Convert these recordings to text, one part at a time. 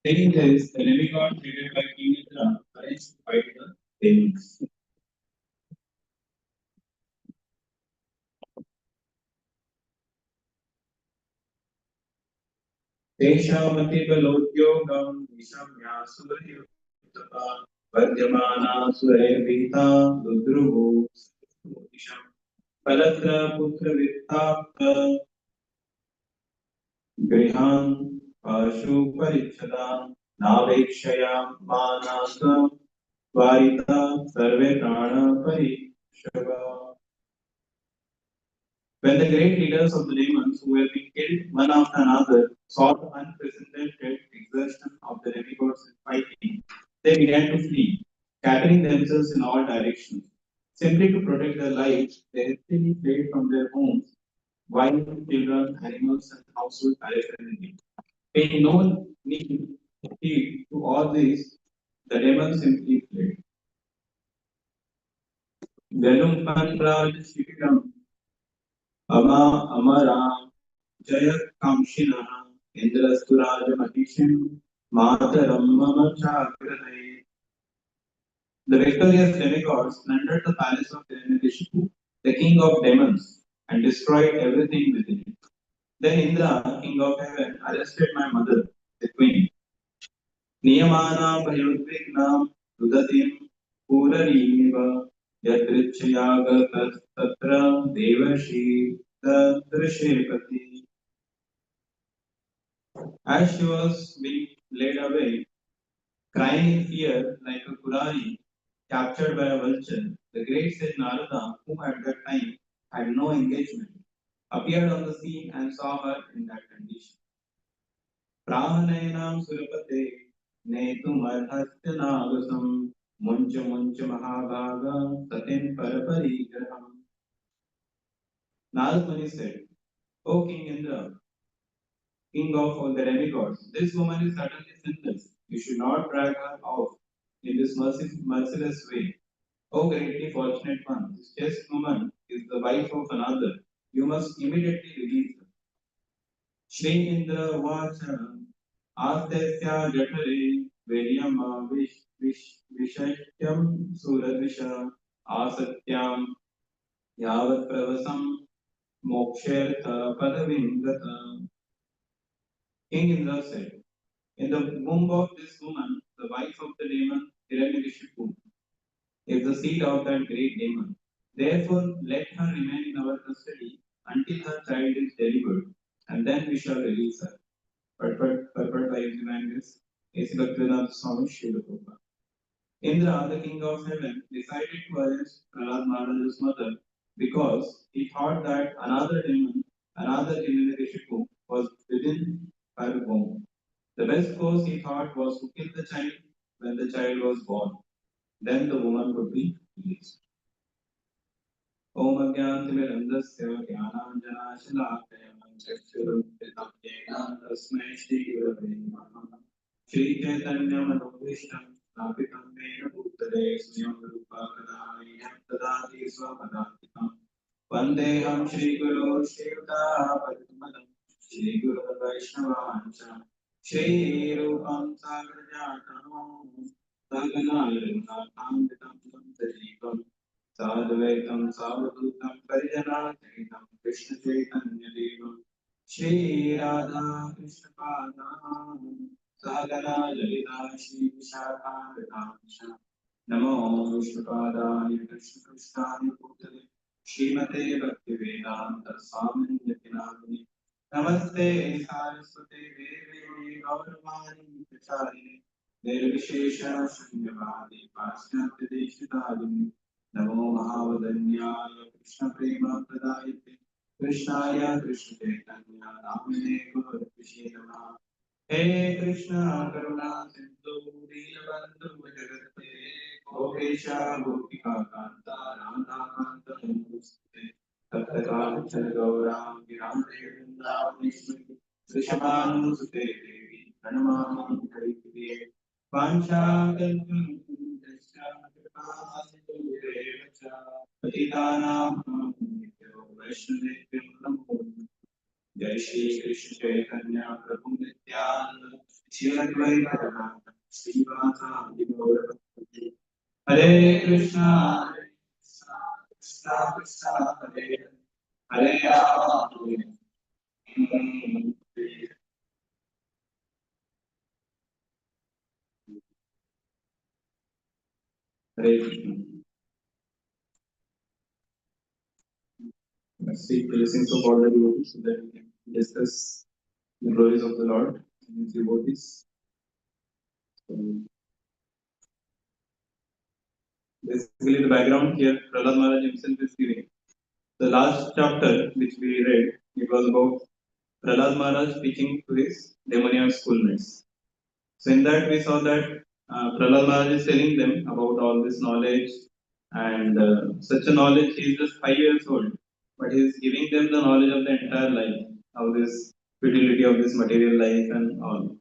Taking this, the demigod headed by King Indra arranged to fight the demons. तेषामतिबलोद्योगं निशम्यासुरयुक्तता वर्धमानासुरैर्भीता दुद्रुवो दिशम् फलत्र पुत्रवित्ताप्त गृहान् पाशुपरिच्छदा नावेक्षया Manas वारिता survey प्राणपरिषवा. When the great leaders of the demons who have been killed one after another saw the unprecedented exertion of the demigods in fighting, they began to flee, scattering themselves in all directions. Simply to protect their lives, they hastily fled from their homes, wives, children, animals, and household paraphernalia. Paying no heed to all this, the demons simply fled. Velumpan Raj Shikiram Ama Amara Jaya Kamshina Indrasturaj Mahishim Mataram Mama Chakrate. The victorious demigods plundered the palace of Hiranyakashipu, the king of demons, and destroyed everything within it. Then Indra, king of heaven, arrested my mother, the queen. Niyamana Bhayodvignam Rudatim Purariva Yadrichyaga Tatra Devashi Tadrashepati. As she was being led away, crying in fear like a Kurari captured by a vulture, the great sage Narada, who at that time had no engagement, appeared on the scene and saw her in that condition. प्राहनयनां सुरपते नेतुमर्हस्य नागसं मुञ्च मुञ्च Mahabhaga सतिं परपरिग्रहम्. Narad Muni said, O King Indra, king of all the demigods, this woman is certainly sinless. You should not drag her off in this merciless way. O greatly fortunate one, this chaste woman is the wife of another. You must immediately release her. Shri Indra Vacha आस्तेस्या जठरे वीर्यम विषय्यम सुरद्विष आसत्यां यावत् प्रवसं मोक्षेऽर्थ पदवीं गता. King Indra said, in the womb of this woman, the wife of the demon Hiranyakashipu is the seed of that great demon. Therefore, let her remain in our custody until her child is delivered, and then we shall release her. Purport by Evangelist A.C. Bhaktivinoda Swami Srila Prabhupada. Indra, the king of heaven, decided to arrest Prahlad Maharaja's mother because he thought that another Hiranyakashipu, was within her womb. The best course he thought was to kill the child when the child was born. Then the woman would be released. ओम अज्ञानतिमिरन्धस्य ज्ञानाञ्जनाशलाकया चक्षुरुन्मिलितं येन तस्मै श्रीगुरवे नमः. श्रीचैतन्यमनोभीष्टं स्थापितं येन भूतले स्वयं रूपा कदा मह्यं ददाति स्वपदान्तिकम्. वन्देऽहं श्रीगुरो श्रीयुतापतितमलं श्रीगुरुवैष्णवाञ्च श्रीरूपं साग्रजातं सहगना रघुनाथान्वितं तं सजीवम् साद्वैतं सावधूतं परिजनासहितं कृष्णचैतन्यदेवं श्रीराधा कृष्णपादां सहगना ललिता श्रीविशाखान्वितांश. नमो विष्णुपादाय कृष्णकृष्णाय भूतले श्रीमते भक्तिवेदान्त स्वामिनिति नामिने. नमस्ते सारस्वते देवे गौरवाणी प्रचारिणे निर्विशेष शून्यवादी पाश्चात्यदेशकारिणे. नमो महावदन्याय कृष्णप्रेमप्रदायते कृष्णाय कृष्णचैतन्य नामिने गौरविषे नमः. हे कृष्ण करुणा सिन्धु दीनबन्धु जगत्पते गोपेश गोपिकान्ता राधाकान्त नमोस्तुते. तप्तकाञ्चन गौराङ्गी राधे वृन्दावनेश्वरि वृषभानुसुते देवी प्रणमामि हरिप्रिये. वाञ्छाकल्पतरुभ्यश्च कृपासिन्धुभ्येव च पतितानां पावनेभ्यो वैष्णवेभ्यो नमो नमः. जय श्री कृष्ण चैतन्य प्रभु Nityanand Hare Krishna, Krishna Krishna, Hare Hare Rama, Hare Krishna. Let's seek blessings of all the devotees so that we can discuss the glories of the Lord and His devotees. So, basically, the background here, Prahlad Maharaj himself is giving. The last chapter which we read, it was about Prahlad Maharaj speaking to his demoniac schoolmates. So in that we saw that Prahlad Maharaj is telling them about all this knowledge and such a knowledge. He is just 5 years old, but he is giving them the knowledge of the entire life, of this futility of this material life and all.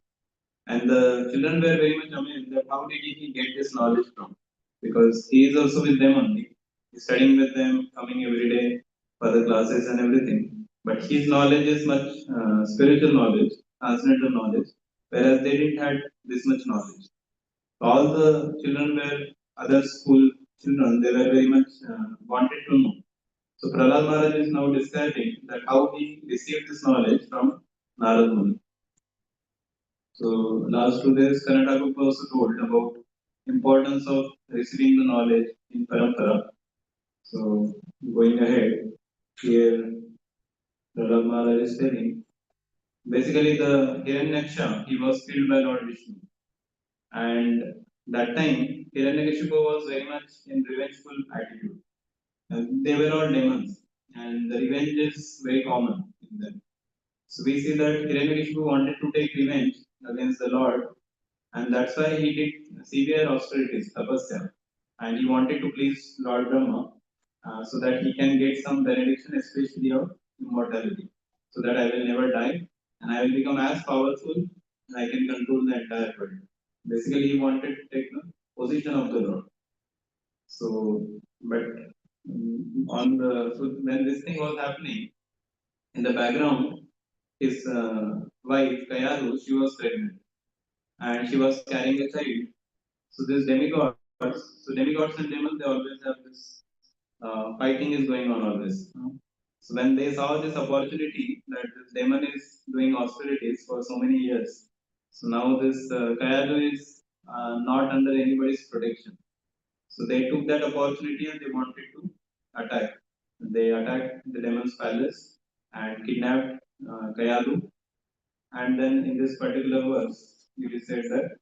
And the children were very much amazed that how did he get this knowledge from? Because he is also with them only. He's studying with them, coming every day for the classes and everything. But his knowledge is much spiritual knowledge, transcendental knowledge, whereas they didn't have this much knowledge. All the children were other school children, they were very much wanted to know. So Prahlad Maharaj is now describing that how he received this knowledge from Narad Muni. So last 2 days, Karnataka also told about importance of receiving the knowledge in parampara. So going ahead, here Prahlad Maharaj is telling, basically the Hiranyaksha, he was killed by Lord Vishnu. And that time, Hiranyakashipu was very much in revengeful attitude. And they were all demons. And the revenge is very common in them. So we see that Hiranyakashipu wanted to take revenge against the Lord, and that's why he did severe austerities, tapasya, and he wanted to please Lord Brahma so that he can get some benediction, especially of immortality, so that I will never die and I will become as powerful and I can control the entire world. Basically, he wanted to take the position of the Lord. So, but on the so when this thing was happening in the background, his wife Kayaru, she was pregnant and she was carrying a child. So these demigods, so demigods and demons, they always have this fighting is going on always. So when they saw this opportunity that this demon is doing austerities for so many years, so now this Kayadu is not under anybody's protection. So they took that opportunity and they wanted to attack. They attacked the demon's palace and kidnapped Kayadu. And then in this particular verse, it is said that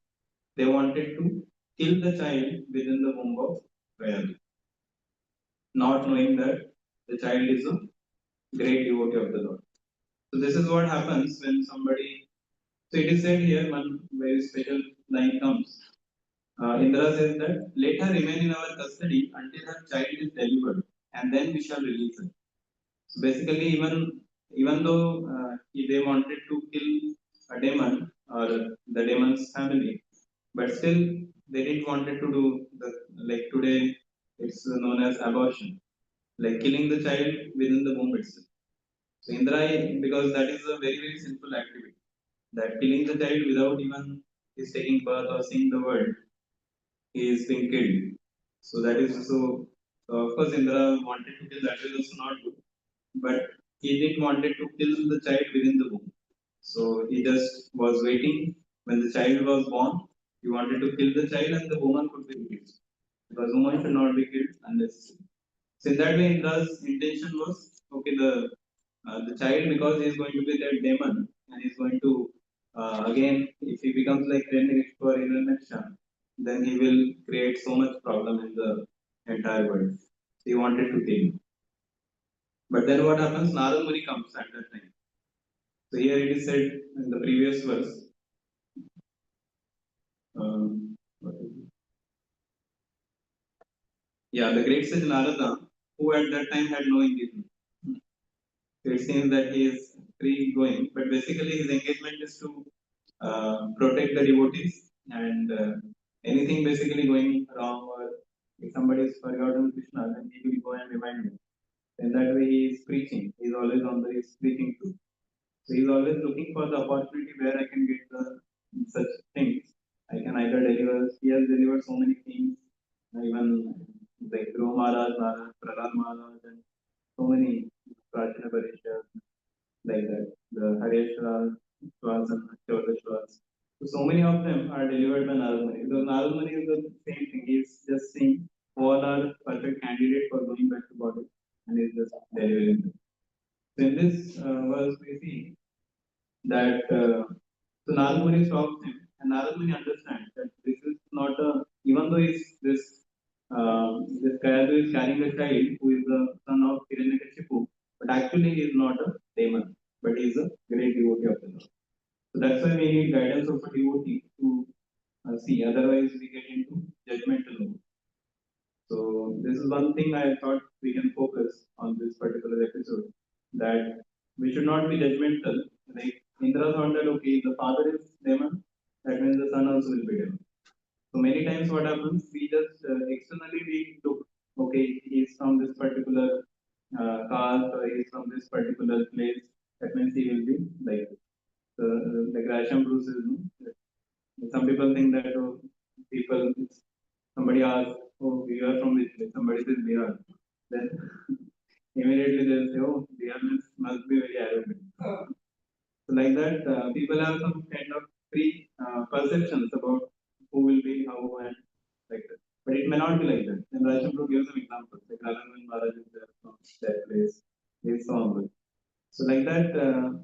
they wanted to kill the child within the womb of Kayadu, not knowing that the child is a great devotee of the Lord. So this is what happens when somebody. So it is said here one very special line comes. Indra says that let her remain in our custody until her child is delivered, and then we shall release her. So basically, even though they wanted to kill a demon or the demon's family, but still they didn't wanted to do the like today it's known as abortion, like killing the child within the womb itself. So Indra, because that is a very simple activity, that killing the child without even his taking birth or seeing the world, he is being killed. So that is so of course Indra wanted to kill, that is also not good, but he didn't wanted to kill the child within the womb. So he just was waiting when the child was born. He wanted to kill the child and the woman could be killed because woman should not be killed unless. So in that way, Indra's intention was okay. The child, because he is going to be that demon and he's going to again if he becomes like Renekship or Hiranyaksha, then he will create so much problem in the entire world. So he wanted to kill him. But then what happens? Narad Muni comes at that time. So here it is said in the previous verse. What is it? Yeah, the great sage Narada, who at that time had no engagement. So it seems that he is free going, but basically his engagement is to protect the devotees and anything basically going wrong or if somebody is forgotten Krishna, then he will go and remind him. In that way, he is preaching. He is always on the he's preaching too. So he is always looking for the opportunity where I can get the such things. I can either deliver. He has delivered so many things, even like Dhruv Maharaj, Prahlad Maharaj, and so many Prachina Parishas like that. The Hareshwar Shwas and Achyota Shwas. So many of them are delivered by Narad Muni. Because Narad Muni is the same thing. He's just saying all are perfect candidates for going back to body and he's just delivering them. So in this verse we see that so Narad Muni stops him and Narad Muni understands that this is not a, even though this guy who is carrying a child who is the son of Hiranyakashipu, but actually he is not a demon, but he is a great devotee of the Lord. So that's why we need guidance of a devotee to see. Otherwise, we get into judgmental mode. So this is one thing I thought we can focus on this particular episode, that we should not be judgmental. Like Indra thought that okay, the father is demon, that means the son also will be demon. So many times what happens, we just externally we look, okay, he is from this particular caste or he is from this particular place. That means he will be like this. So, the Gresham Bruce is, some people think that people, somebody asks, oh, you are from which place? Somebody says Bihar. Then immediately they'll say, oh, Bihar must be very arrogant. So like that, people have some kind of perceptions about who will be, how, and like that. But it may not be like that. And Rajendra gives some examples, like Rajan Maharaj is there from that place. He is so humble. So like that,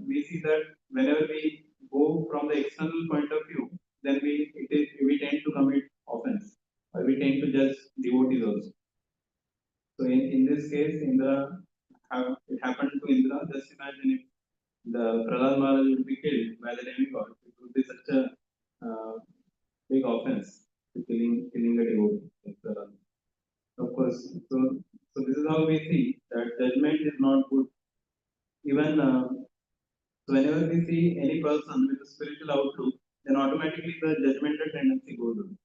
we see that whenever we go from the external point of view, then we tend to commit offense, or we tend to judge devotees also. So in this case, it happened to Indra. Just imagine if the Prahlad Maharaj would be killed by the demigod. It would be such a big offense to killing a devotee. Like Prahlad. Of course, so this is how we see that judgment is not good. Even so, whenever we see any person with a spiritual outlook, then automatically the judgmental tendency goes away.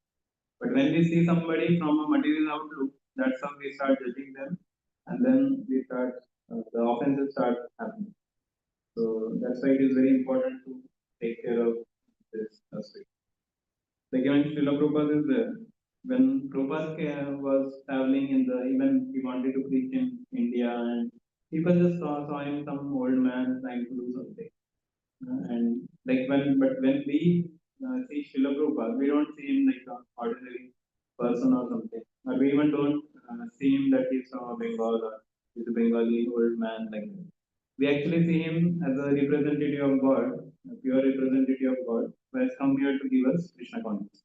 But when we see somebody from a material outlook, that's how we start judging them, and then the offenses start happening. So that's why it is very important to take care of this aspect. Like even Srila Prabhupada is there. When Prabhupada was traveling even he wanted to preach in India, and people just saw him some old man trying to do something. And like when we see Srila Prabhupada, we don't see him like an ordinary person or something. Or we even don't see him that he's from Bengal or he's a Bengali old man like that. We actually see him as a representative of God, a pure representative of God, who has come here to give us Krishna consciousness.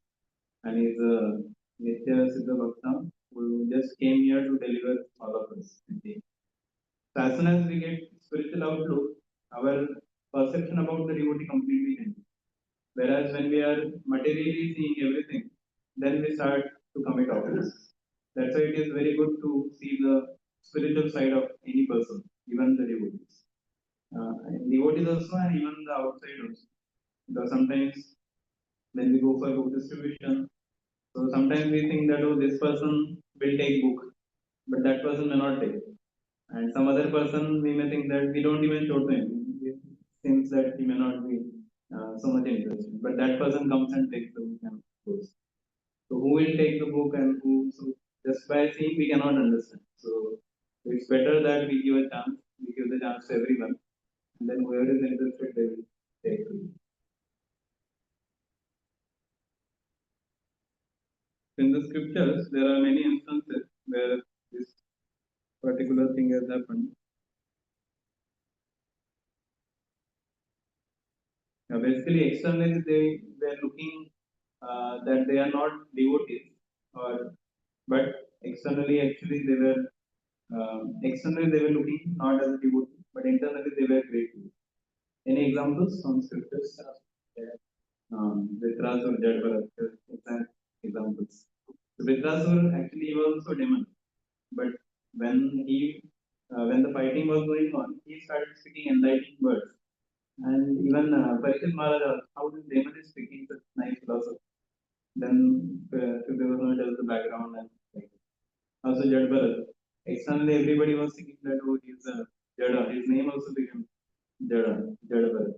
And he's a Nitya Siddha Bhakta who just came here to deliver all of us. So as soon as we get spiritual outlook, our perception about the devotee completely changes. Whereas when we are materially seeing everything, then we start to commit offense. That's why it is very good to see the spiritual side of any person, even the devotees. And devotees also, and even the outside also. Because sometimes when we go for book distribution, so sometimes we think that oh, this person will take book, but that person may not take. And some other person, we may think that we don't even show to him. It seems that he may not be so much interested. But that person comes and takes the book and goes. So who will take the book and who? So just by seeing, we cannot understand. So it's better that we give a chance. We give the chance to everyone, and then whoever is interested, they will take it. In the scriptures, there are many instances where this particular thing has happened. Basically, externally they were looking that they are not devotees, but externally actually externally they were looking not as a devotee, but internally they were great. Any examples from scriptures? Vitrasur, Jadbharat, exact examples. So Vitrasur actually he was also a demon, but when when the fighting was going on, he started speaking enlightening words. And even Parikshit Maharaj, how this demon is speaking such nice philosophy. Then Sukhdev tells the background and like also Jad Bharat. Externally, everybody was thinking that oh, he's a Jada. His name also became Jada, Jada Bharat.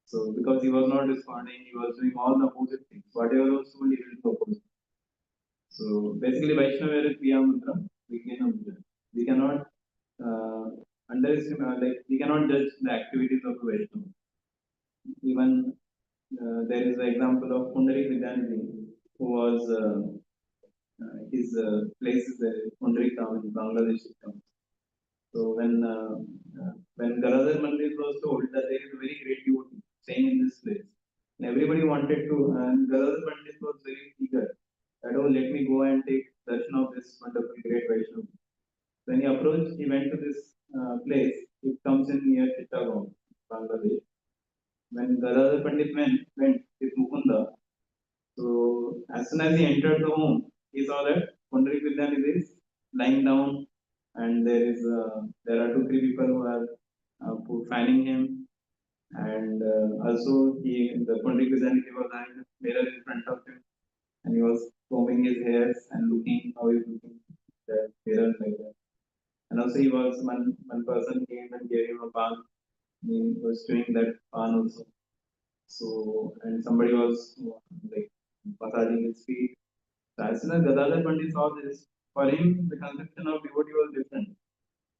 So because he was not responding, he was doing all the opposite things. Whatever was told, he will propose. So basically, Vaishnava is Kriya Mantra, Vijnana Mantra. We cannot uh, underestimate, like we cannot judge the activities of a Vaishnava. Even there is an example of Pundarik Vidyanidhi, who was his place is Pundarik town in Bangladesh. So when Galadhar Mandir was told that there is a very great devotee staying in this place, and everybody wanted to, and Galadhar Pandit was very eager that oh let me go and take darshan of this wonderful great Vaishnava. When he approached, he went to this place. It comes in near Chittagong, Bangladesh. When Gadadhar Pandit went with Mukunda, so as soon as he entered the home, he saw that Pundarik Vidyanidhi is lying down, and there are two three people who are fanning him, and also he the Pundarik Vidyanidhi was having a mirror in front of him, and he was combing his hairs and looking how he's looking in the mirror like that. And also he was one person came and gave him a pan. He was doing that pan also. So and somebody was like massaging his feet. So as soon as Gadadhar Pandit saw this, for him the conception of devotee was different.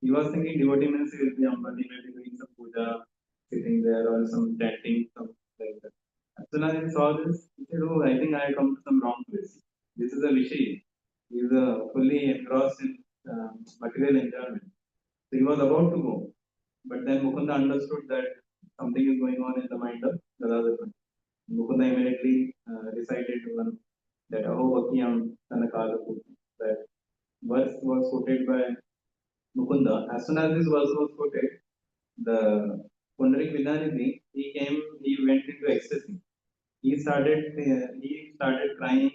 He was thinking devotee means he will be Ambani, maybe doing some puja, sitting there or some chanting, something like that. As soon as he saw this, he said, "Oh, I think I have come to some wrong place. This is a Vishi. He is fully engrossed in material enjoyment." So he was about to go, but then Mukunda understood that something is going on in the mind of Gadadhar Pandit. Mukunda immediately recited one that Aho Vakiyam Tanakalapu. That verse was quoted by Mukunda. As soon as this verse was quoted, the Pundarik Vidyanidhi, he went into ecstasy. He started crying.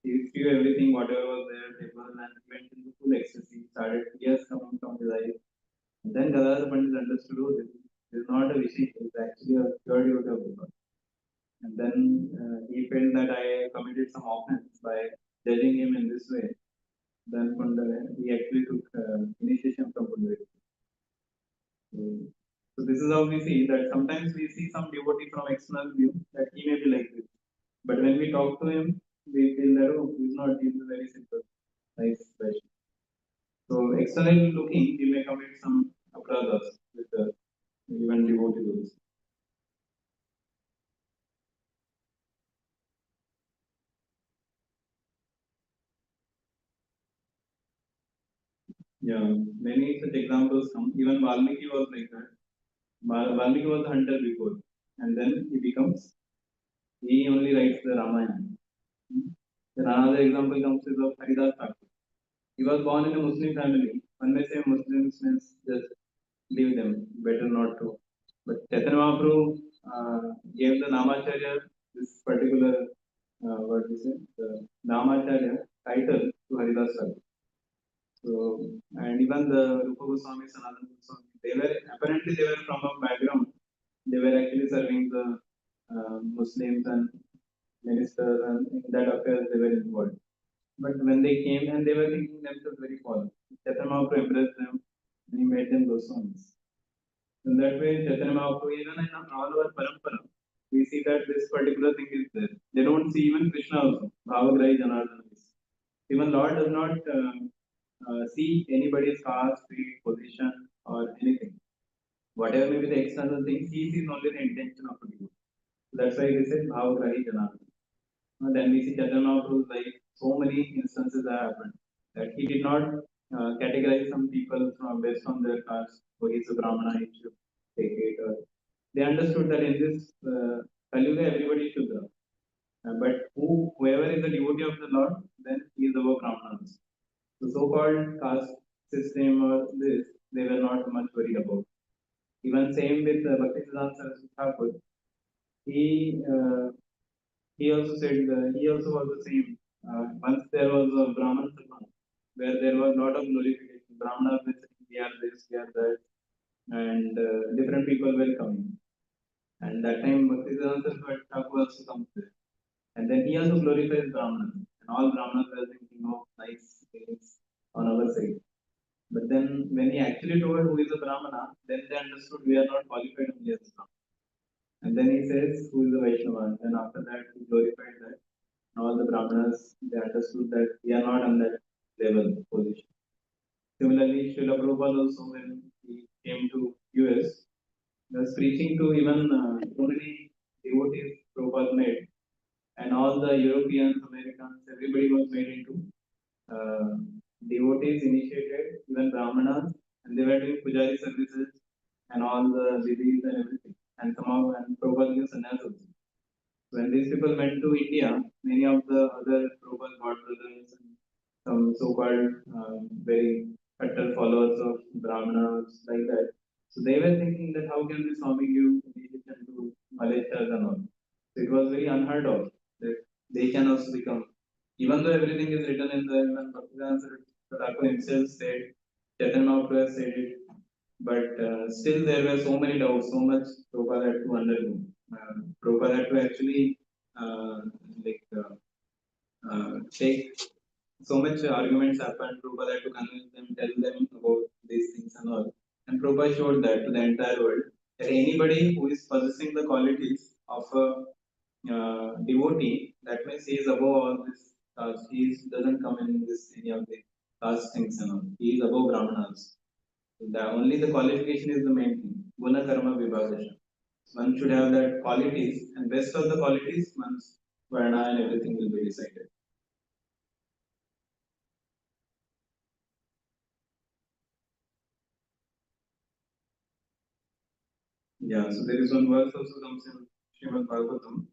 He threw everything, whatever was there, table, and went into full ecstasy. Started tears coming from his eyes. And then Gadadhar Pandit understood, oh, this is not a Rishi, it's actually a pure devotee of the God. And then he felt that I committed some offense by judging him in this way. Then he actually took initiation from Pundarik. So this is how we see that sometimes we see some devotee from external view that he may be like this. But when we talk to him, we feel that oh, he's not, he's a very simple, nice person. So externally looking, he may commit some apradhas with even devotees. Yeah, many such examples come. Even Valmiki was like that. Valmiki was a hunter before, and then he only writes the Ramayana. Then another example comes is of Haridas Thakur. He was born in a Muslim family. One may say Muslims means just leave them, better not to. But Chaitanya Mahaprabhu gave the Namacharya this particular, what is it, the Namacharya title to Haridas Thakur. So, and even the Rupa Goswami, Sanatana Goswami, they were from a background. They were actually serving the Muslims and ministers, and in that affair they were involved. But when they came and they were thinking themselves very fallen, Chaitanya Mahaprabhu embraced them and he made them Goswamis. In that way, Chaitanya Mahaprabhu, even in all our parampara, we see that this particular thing is there. They don't see even Krishna also, Bhavagrahi Janardana. Even Lord does not see anybody's caste, creed, position, or anything. Whatever may be the external things, he sees only the intention of the people. So that's why he said Bhavagrahi Janardana. Then we see Chaitanya Mahaprabhu's life, so many instances that happened that he did not categorize some people from based on their caste. So he's a Brahmana, he should take it. Or they understood that in this Kaliuga, everybody is Shudra. But whoever is the devotee of the Lord, then he is above Brahmanas. The so-called caste system or this, they were not much worried about. Even same with Bhaktisiddhanta Saraswati Thakur. He he also said he also was the same. Once there was a Brahman Sabha where there was a lot of glorification. Brahmanas were saying we are this, we are that, and different people were coming. And that time Bhaktisiddhanta Saraswati Thakur also comes there. And then he also glorifies Brahmanas. And all Brahmanas were thinking of nice things on our side. But then when he actually told who is a Brahmana, then they understood we are not qualified only as a Brahmana. And then he says, who is the Vaishnava? And after that, he glorified that. And all the Brahmanas, they understood that we are not on that level position. Similarly, Srila Prabhupada also, when he came to US, he was preaching to even so many devotees Prabhupada made, and all the Europeans, Americans, everybody was made into uh, devotees initiated, even Brahmanas, and they were doing pujari services and all the vidhis and everything. And somehow, and Prabhupada gave sannyas also. When these people went to India, many of the other Prabhupada God brothers and some so-called very utter followers of Brahmanas like that. So they were thinking that how can this Swami give initiation to Malaysians and all. So it was very unheard of that they can also become, even though everything is written in the even Bhaktivedanta Thakur himself said, Chaitanya Mahaprabhu has said it, but still there were so many doubts, so much Prabhupada had to undergo. Prabhupada had to actually uh, like take so much arguments happened. Prabhupada had to convince them, tell them about these things and all. And Prabhupada showed that to the entire world that anybody who is possessing the qualities of a devotee, that means he is above all this caste. Doesn't come in this any of the caste things and all. He is above Brahmanas. The only the qualification is the main thing. Guna karma vibhagasham. One should have that qualities, and best of the qualities, one's varna and everything will be decided. Yeah, so there is one verse also comes in Srimad Bhagavatam.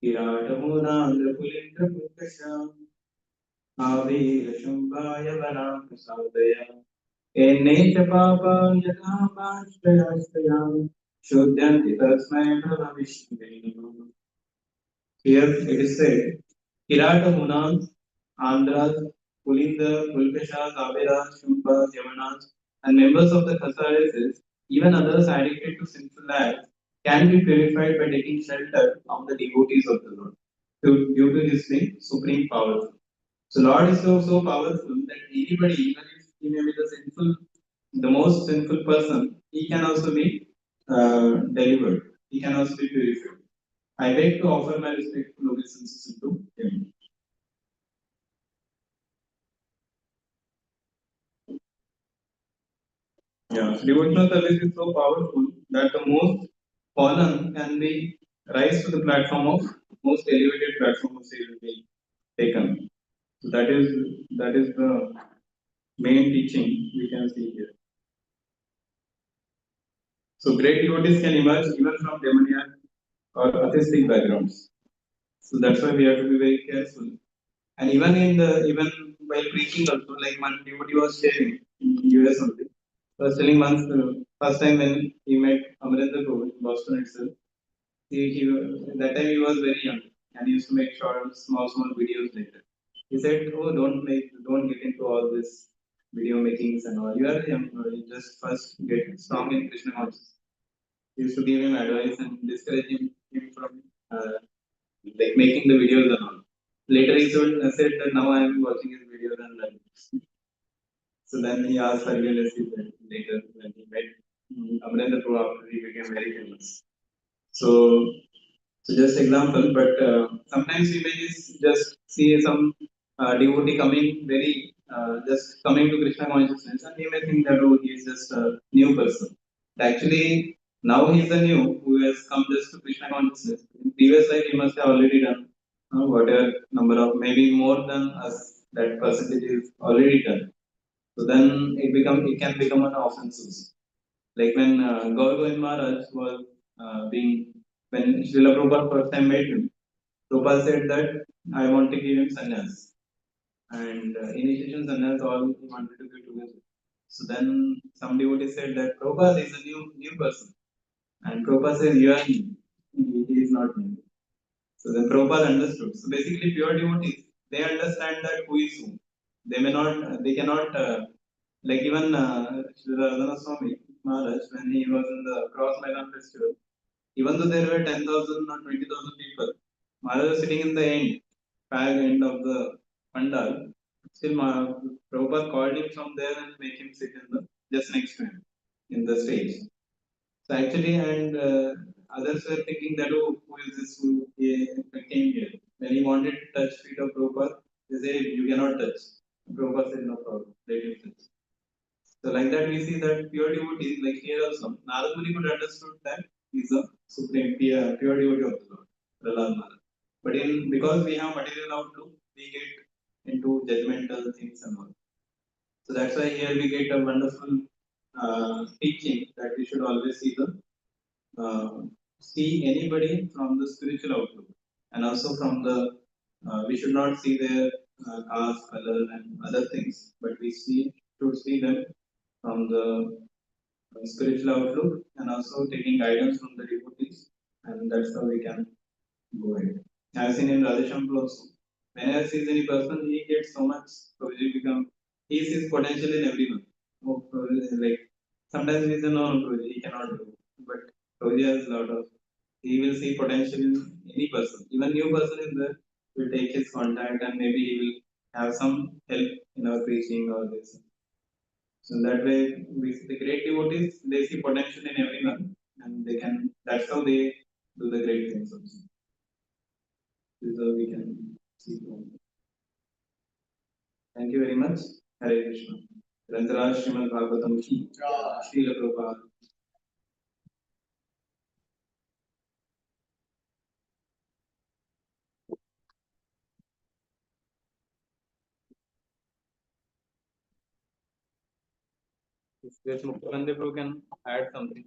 Kiratahunandra Avir Shumbhaya Varam Prasadaya Ennecha Papa Yadamashtrayasthayam Shuddhanti Tasmai Prabha Vishnu. Here it is said, Kirata Hunams, Andhras, Pulinda, Pulkashas, Averas, Shumbhas, Yamanas, and members of the Khasa races, even others addicted to sinful acts, can be purified by taking shelter of the devotees of the Lord, due to his supreme power. So Lord is so powerful that anybody, even if he may be the most sinful person, he can also be delivered. He can also be purified. I beg to offer my respectful obeisances to him. Yeah, so devotional service is so powerful that the most fallen can be rise to the platform of most elevated platform of say will be taken. So that is the main teaching we can see here. So great devotees can emerge even from demoniac or atheistic backgrounds. So that's why we have to be very careful. And even while preaching also, like one devotee was sharing in US only, was telling once first time when he met Amarendra Prabhu in Boston itself, he that time he was very young and he used to make short small videos like that. He said, "Oh, don't get into all this video makings and all. You are young, you just first get strong in Krishna consciousness." He used to give him advice and discourage him from uh, like making the videos and all. Later he said that now I am watching his videos and learning. So then he asked forgiveness later when he met Amrendra Prabhu after he became very famous. So, so just example, but sometimes we may just see some devotee coming very just coming to Krishna consciousness, and we may think that oh he is just a new person. But actually, now he is the new who has come just to Krishna consciousness. In previous life, he must have already done whatever number of maybe more than us that percentage is already done. So then it can become an offense also. Like when Gaur Govind Maharaj was being when Srila Prabhupada first time met him, Prabhupada said that I want to give him sannyas. And initiation sannyas all he wanted to give together. So then some devotee said that Prabhupada is a new person. And Prabhupada said, you are new. He is not new. So then Prabhupada understood. So basically pure devotees, they understand that who is who. They may not, they cannot, like even Srila Radhana Swami Maharaj, when he was in the Cross Maidan festival, even though there were 10,000 or 20,000 people, Maharaj was sitting in the end fag end of the pandal. Still, Prabhupada called him from there and make him sit in the just next to him in the stage. So actually, and others were thinking that, oh, who is this who came here? When he wanted to touch feet of Prabhupada, they say, you cannot touch. Prabhupada said, no problem, let him touch. So like that, we see that pure devotee, like here also, Narad Muni could understood that he's a supreme pure devotee of the Lord, Prahlad Maharaj. But in because we have material outlook, we get into judgmental things and all. So that's why here we get a wonderful teaching that we should always see anybody from the spiritual outlook, and also from the we should not see their caste, color, and other things, but we should see them from the spiritual outlook, and also taking guidance from the devotees, and that's how we can go ahead. I've seen in Radheshampur also. Whenever sees any person, he gets so much. So he sees potential in everyone. Oh, like sometimes we say no, no, Prabhuji, he cannot do. But Prabhuji has a lot of. He will see potential in any person. Even new person is there, will take his contact and maybe he will have some help in our preaching or this. So in that way, we see the great devotees, they see potential in everyone, and they can. That's how they do the great things also. This is how we can see. Thank you very much. Hare Krishna. Grantharaj Srimad Bhagavatam ki Srila Prabhupada. If there's Muktananda Prabhu can add something.